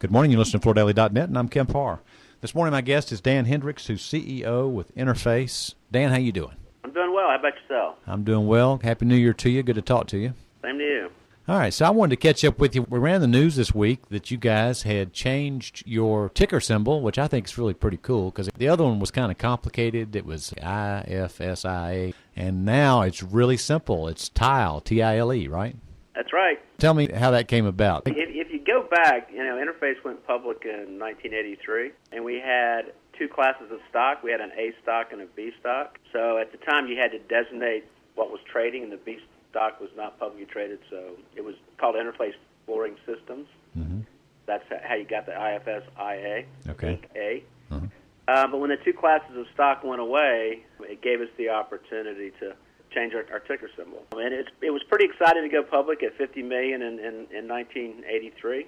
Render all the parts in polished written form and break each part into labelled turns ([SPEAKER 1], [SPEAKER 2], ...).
[SPEAKER 1] Good morning. You're listening to FLORdaily.net, and I'm Kemp Harr. This morning, my guest is Dan Hendrix, who's CEO with Interface. Dan, how you doing?
[SPEAKER 2] I'm doing well. How about yourself?
[SPEAKER 1] I'm doing well. Happy New Year to you. Good to talk to you.
[SPEAKER 2] Same to you.
[SPEAKER 1] All right, so I wanted to catch up with you. We ran the news this week that you guys had changed your ticker symbol, which I think is really pretty cool because the other one was kind of complicated. It was IFSIA, and now it's really simple. It's TILE, T-I-L-E, right?
[SPEAKER 2] That's right.
[SPEAKER 1] Tell me how that came about.
[SPEAKER 2] If you go back, Interface went public in 1983, and we had two classes of stock. We had an A stock and a B stock. So at the time, you had to designate what was trading, and the B stock was not publicly traded, so it was called Interface Flooring Systems. Mm-hmm. That's how you got the IFSIA,
[SPEAKER 1] okay.
[SPEAKER 2] A. Mm-hmm. But when the two classes of stock went away, it gave us the opportunity to change our ticker symbol. And it was pretty exciting to go public at $50 million in 1983.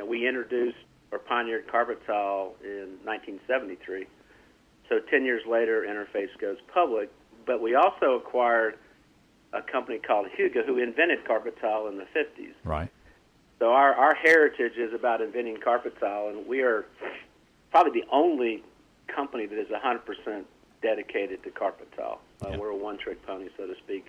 [SPEAKER 2] We introduced or pioneered carpet tile in 1973. So 10 years later, Interface goes public. But we also acquired a company called Huga, who invented carpet tile in the 50s.
[SPEAKER 1] Right.
[SPEAKER 2] So our heritage is about inventing carpet tile, and we are probably the only company that is 100% dedicated to carpet tile.
[SPEAKER 1] Yeah.
[SPEAKER 2] We're a one-trick pony, so to speak,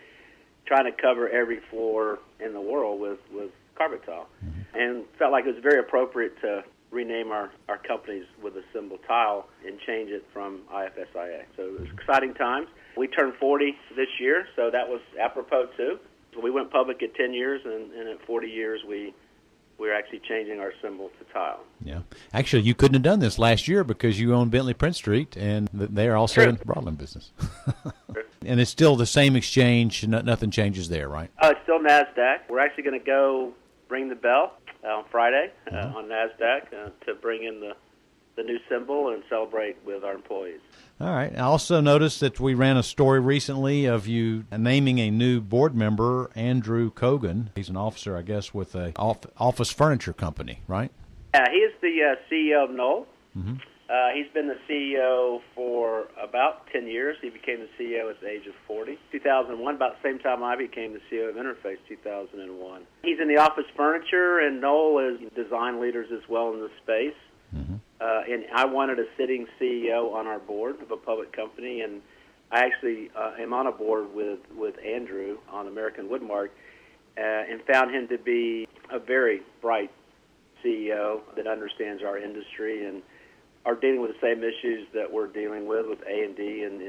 [SPEAKER 2] trying to cover every floor in the world with carpet tile. Mm-hmm. And felt like it was very appropriate to rename our companies with the symbol tile and change it from IFSIA. So it was exciting times. We turned 40 this year, so that was apropos too. So we went public at 10 years, and at 40 years we're actually changing our symbol to tile.
[SPEAKER 1] Yeah. Actually, you couldn't have done this last year because you own Bentley Print Street, and they are also in the broadline business. And it's still the same exchange. Nothing changes there, right?
[SPEAKER 2] It's still NASDAQ. We're actually going to go ring the bell on Friday on NASDAQ to bring in the new symbol and celebrate with our employees.
[SPEAKER 1] All right. I also noticed that we ran a story recently of you naming a new board member, Andrew Kogan. He's an officer, I guess, with a office furniture company, right?
[SPEAKER 2] Yeah, he is the CEO of Knoll.
[SPEAKER 1] Mm-hmm.
[SPEAKER 2] He's been the CEO for about 10 years. He became the CEO at the age of 40. 2001, about the same time I became the CEO of Interface, 2001. He's in the office furniture, and Knoll is design leaders as well in the space. Mm-hmm. And I wanted a sitting CEO on our board of a public company, and I actually am on a board with Andrew on American Woodmark, and found him to be a very bright CEO that understands our industry and are dealing with the same issues that we're dealing with A&D and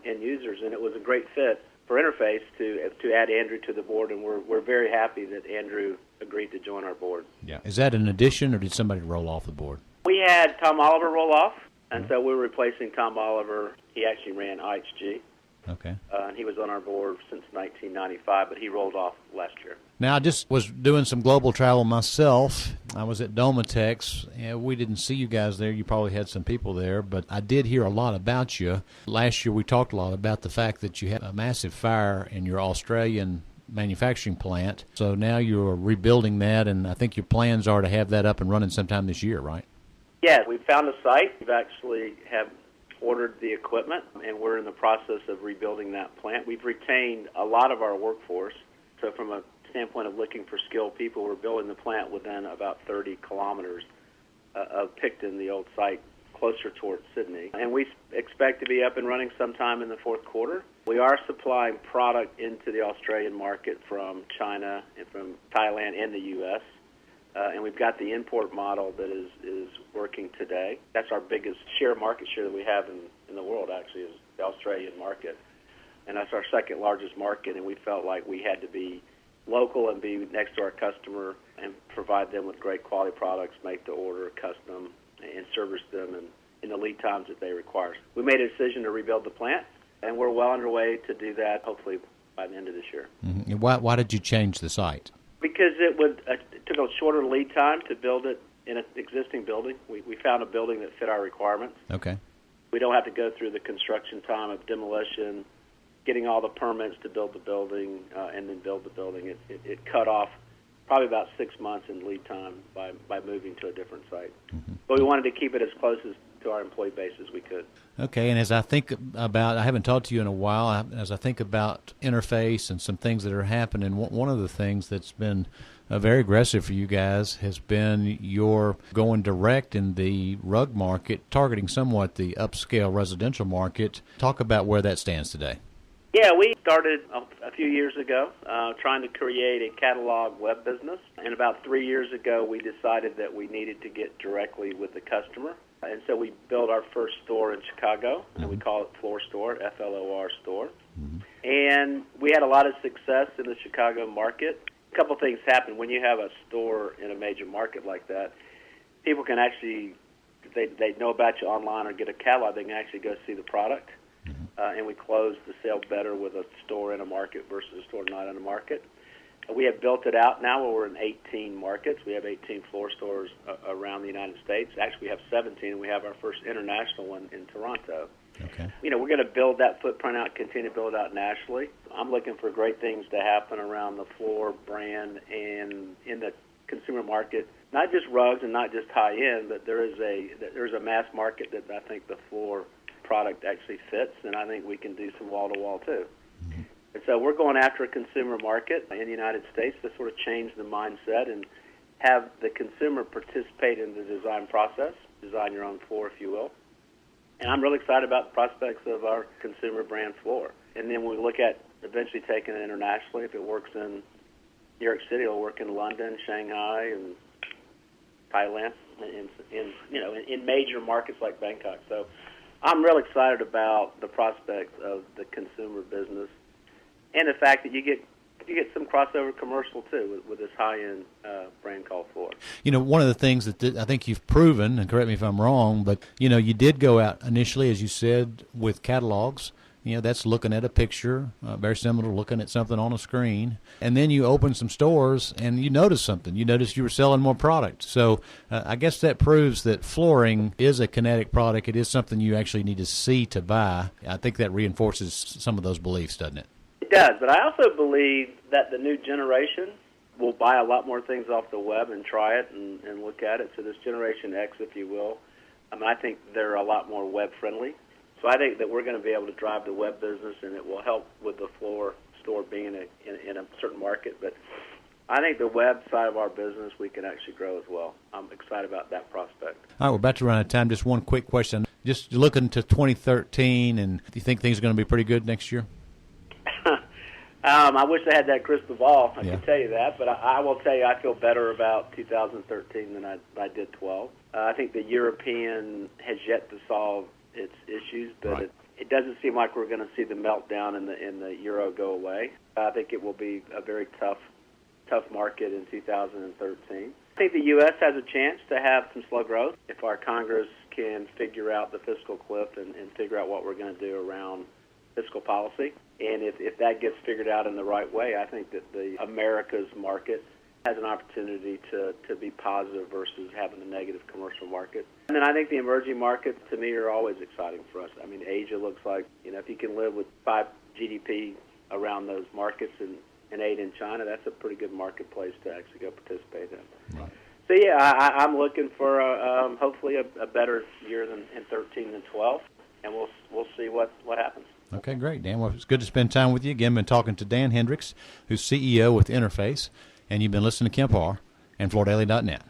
[SPEAKER 2] end users. And it was a great fit for Interface to add Andrew to the board, and we're very happy that Andrew agreed to join our board.
[SPEAKER 1] Yeah. Is that an addition, or did somebody roll off the board?
[SPEAKER 2] We had Tom Oliver roll off, and so we're replacing Tom Oliver. He actually ran IHG.
[SPEAKER 1] Okay.
[SPEAKER 2] And he was on our board since 1995, but he rolled off last year.
[SPEAKER 1] Now, I just was doing some global travel myself. I was at Domatex. We didn't see you guys there. You probably had some people there, but I did hear a lot about you. Last year we talked a lot about the fact that you had a massive fire in your Australian manufacturing plant. So now you're rebuilding that, and I think your plans are to have that up and running sometime this year, right?
[SPEAKER 2] Yeah, we found a site. We've actually have ordered the equipment, and we're in the process of rebuilding that plant. We've retained a lot of our workforce. So from a standpoint of looking for skilled people, we're building the plant within about 30 kilometers of Picton, the old site, closer towards Sydney. And we expect to be up and running sometime in the fourth quarter. We are supplying product into the Australian market from China and from Thailand and the U.S., and we've got the import model that is working today. That's our biggest market share that we have in the world, actually, is the Australian market. And that's our second largest market, and we felt like we had to be local and be next to our customer and provide them with great quality products, make to order, custom, and service them in the lead times that they require. We made a decision to rebuild the plant, and we're well underway to do that, hopefully by the end of this year.
[SPEAKER 1] Mm-hmm. And why did you change the site?
[SPEAKER 2] Because it took a shorter lead time to build it in an existing building. We found a building that fit our requirements.
[SPEAKER 1] Okay.
[SPEAKER 2] We don't have to go through the construction time of demolition, getting all the permits to build the building, and then build the building. It cut off probably about 6 months in lead time by moving to a different site. Mm-hmm. But we wanted to keep it as close to our employee base as we could.
[SPEAKER 1] Okay, and as I think about, I haven't talked to you in a while, as I think about Interface and some things that are happening, one of the things that's been very aggressive for you guys has been your going direct in the rug market, targeting somewhat the upscale residential market. Talk about where that stands today.
[SPEAKER 2] Yeah, we started a few years ago trying to create a catalog web business. And about 3 years ago, we decided that we needed to get directly with the customer. And so we built our first store in Chicago, and we call it FLOR Store, FLOR Store. And we had a lot of success in the Chicago market. A couple things happen when you have a store in a major market like that. People can actually, if they know about you online or get a catalog, they can actually go see the product. And we closed the sale better with a store in a market versus a store not in a market. We have built it out now where we're in 18 markets. We have 18 FLOR stores around the United States. Actually, we have 17, and we have our first international one in Toronto.
[SPEAKER 1] Okay.
[SPEAKER 2] We're going to build that footprint out, continue to build it out nationally. I'm looking for great things to happen around the FLOR brand and in the consumer market, not just rugs and not just high-end, but there's a mass market that I think the FLOR product actually fits, and I think we can do some wall-to-wall too. And so we're going after a consumer market in the United States to sort of change the mindset and have the consumer participate in the design process, design your own floor, if you will. And I'm really excited about the prospects of our consumer brand FLOR. And then we look at eventually taking it internationally. If it works in New York City, it'll work in London, Shanghai, and Thailand, in major markets like Bangkok. So I'm real excited about the prospects of the consumer business and the fact that you get some crossover commercial too with this high-end brand called FLOR.
[SPEAKER 1] One of the things that I think you've proven, and correct me if I'm wrong, but you did go out initially, as you said, with catalogs. That's looking at a picture, very similar to looking at something on a screen. And then you open some stores and you notice something. You notice you were selling more product. So I guess that proves that flooring is a kinetic product. It is something you actually need to see to buy. I think that reinforces some of those beliefs, doesn't it?
[SPEAKER 2] It does, but I also believe that the new generation will buy a lot more things off the web and try it and look at it. So this Generation X, if you will, I think they're a lot more web-friendly. So I think that we're going to be able to drive the web business, and it will help with the FLOR store being in a certain market. But I think the web side of our business, we can actually grow as well. I'm excited about that prospect.
[SPEAKER 1] All right, we're about to run out of time. Just one quick question. Just looking to 2013, and do you think things are going to be pretty good next year?
[SPEAKER 2] I wish I had that crystal ball. I can tell you that, but I will tell you I feel better about 2013 than I did 12. I think the European has yet to solve its issues, but it doesn't seem like we're going to see the meltdown in the euro go away. I think it will be a very tough market in 2013. I think the U.S. has a chance to have some slow growth if our Congress can figure out the fiscal cliff and figure out what we're going to do around fiscal policy. And if that gets figured out in the right way, I think that the America's market has an opportunity to be positive versus having a negative commercial market. And then I think the emerging markets, to me, are always exciting for us. Asia looks like, if you can live with 5 GDP around those markets and 8 in China, that's a pretty good marketplace to actually go participate in. Right. So, I'm looking for hopefully a better year in 13 than 12, and we'll see what happens.
[SPEAKER 1] Okay, great, Dan. Well, it's good to spend time with you. Again, been talking to Dan Hendrix, who's CEO with Interface, and you've been listening to Kemp Harr and FLORDaily.net.